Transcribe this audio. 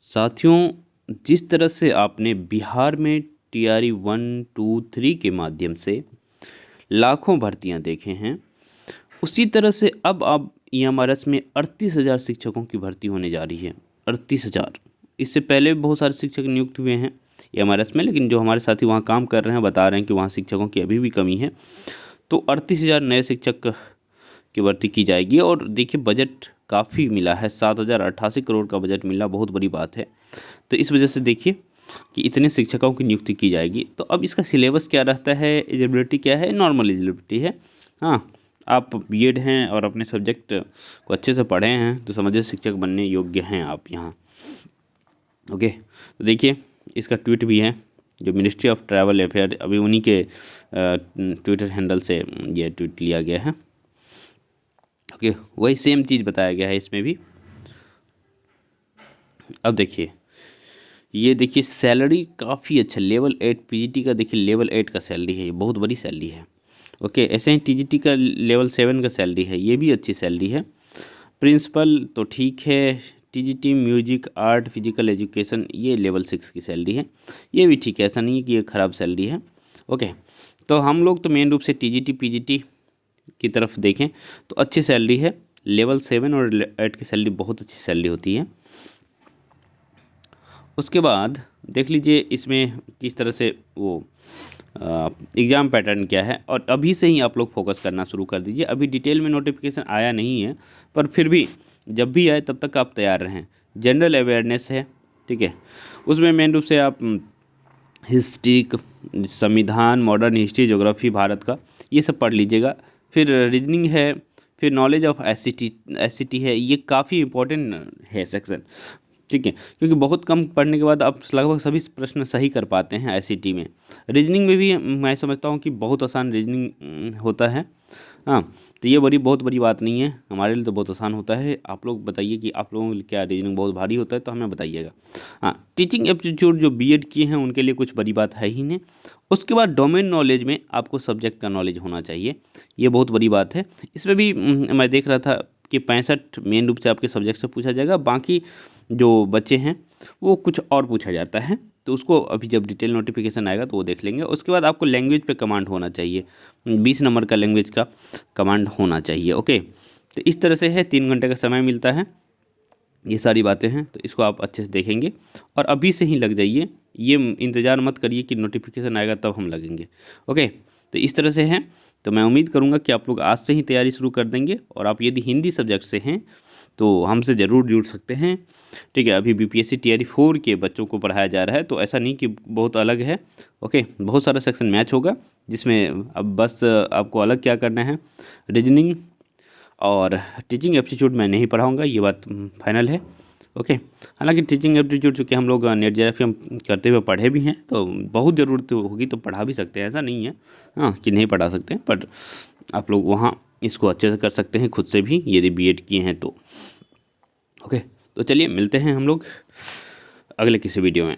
साथियों, जिस तरह से आपने बिहार में टीआरई 1, 2, 3 के माध्यम से लाखों भर्तियां देखे हैं, उसी तरह से अब आप ईएमआरएस में 38,000 शिक्षकों की भर्ती होने जा रही है। 38,000। इससे पहले भी बहुत सारे शिक्षक नियुक्त हुए हैं ईएमआरएस में, लेकिन जो हमारे साथी वहाँ काम कर रहे हैं बता रहे हैं कि वहाँ शिक्षकों की अभी भी कमी है। तो 38,000 नए शिक्षक की भर्ती की जाएगी। और देखिए, बजट काफ़ी मिला है, 7,088 करोड़ का बजट मिला, बहुत बड़ी बात है। तो इस वजह से देखिए कि इतने शिक्षकों की नियुक्ति की जाएगी। तो अब इसका सिलेबस क्या रहता है, एलिजिबिलिटी क्या है? नॉर्मल एलिजिबिलिटी है। हाँ, आप बीएड हैं और अपने सब्जेक्ट को अच्छे से पढ़े हैं तो समझिए शिक्षक बनने योग्य हैं आप यहाँ। ओके, तो देखिए इसका ट्वीट भी है, जो मिनिस्ट्री ऑफ ट्रैवल अफेयर, अभी उन्हीं के ट्विटर हैंडल से ये ट्वीट लिया गया है। ओके, वही सेम चीज़ बताया गया है इसमें भी। अब देखिए, ये देखिए सैलरी काफ़ी अच्छा, लेवल 8 पीजीटी का, देखिए लेवल 8 का सैलरी है, ये बहुत बड़ी सैलरी है। ओके, ऐसे ही टीजीटी का लेवल 7 का सैलरी है, ये भी अच्छी सैलरी है। प्रिंसिपल तो ठीक है, TGT music art physical education ये लेवल 6 की सैलरी है, ये भी ठीक है, ऐसा नहीं है कि ये ख़राब सैलरी है। ओके, तो हम लोग तो मेन रूप से टीजीटी पीजीटी की तरफ देखें तो अच्छी सैलरी है। लेवल 7 और 8 की सैलरी बहुत अच्छी सैलरी होती है। उसके बाद देख लीजिए इसमें किस तरह से वो एग्ज़ाम पैटर्न क्या है, और अभी से ही आप लोग फोकस करना शुरू कर दीजिए। अभी डिटेल में नोटिफिकेशन आया नहीं है, पर फिर भी जब भी आए तब तक आप तैयार रहें। जनरल अवेयरनेस है, ठीक है, उसमें मेन रूप से आप हिस्ट्री, संविधान, मॉडर्न हिस्ट्री, ज्योग्राफी भारत का, ये सब पढ़ लीजिएगा। फिर रीजनिंग है, फिर नॉलेज ऑफ एससीटी है, ये काफ़ी इंपॉर्टेंट है सेक्शन, ठीक है, क्योंकि बहुत कम पढ़ने के बाद आप लगभग सभी प्रश्न सही कर पाते हैं एससीटी में। रीजनिंग में भी मैं समझता हूँ कि बहुत आसान रीजनिंग होता है। हाँ, तो ये बहुत बड़ी बात नहीं है, हमारे लिए तो बहुत आसान होता है। आप लोग बताइए कि आप लोगों के लिए क्या रीजनिंग बहुत भारी होता है, तो हमें बताइएगा। हाँ, टीचिंग एप्टीट्यूड जो बीएड किए हैं उनके लिए कुछ बड़ी बात है ही नहीं। उसके बाद डोमेन नॉलेज में आपको सब्जेक्ट का नॉलेज होना चाहिए, ये बहुत बड़ी बात है। इसमें भी मैं देख रहा था कि 65 मेन रूप से आपके सब्जेक्ट से पूछा जाएगा, बाकी जो बच्चे हैं वो कुछ और पूछा जाता है, तो उसको अभी जब डिटेल नोटिफिकेशन आएगा तो वो देख लेंगे। उसके बाद आपको लैंग्वेज पे कमांड होना चाहिए, 20 नंबर का लैंग्वेज का कमांड होना चाहिए। ओके, तो इस तरह से है, 3 घंटे का समय मिलता है, ये सारी बातें हैं, तो इसको आप अच्छे से देखेंगे और अभी से ही लग जाइए। ये इंतज़ार मत करिए कि नोटिफिकेशन आएगा तब हम लगेंगे। ओके, तो इस तरह से है, तो मैं उम्मीद करूँगा कि आप लोग आज से ही तैयारी शुरू कर देंगे। और आप यदि हिंदी सब्जेक्ट से हैं तो हमसे ज़रूर जुड़ सकते हैं, ठीक है। अभी बीपीएससी टीआरई 4 के बच्चों को पढ़ाया जा रहा है, तो ऐसा नहीं कि बहुत अलग है। ओके, बहुत सारा सेक्शन मैच होगा, जिसमें अब बस आपको अलग क्या करना है, रीजनिंग और टीचिंग एप्टीट्यूड मैं नहीं पढ़ाऊँगा, ये बात फाइनल है। ओके, हालांकि टीचिंग एप्टीट्यूड चूँकि हम लोग नेट जेआरएफ करते हुए पढ़े भी हैं, तो बहुत ज़रूरत होगी तो पढ़ा भी सकते हैं, ऐसा नहीं है हाँ कि नहीं पढ़ा सकते हैं, पर आप लोग वहाँ इसको अच्छे से कर सकते हैं खुद से भी, यदि बीएड किए हैं तो। ओके, तो चलिए मिलते हैं हम लोग अगले किसी वीडियो में।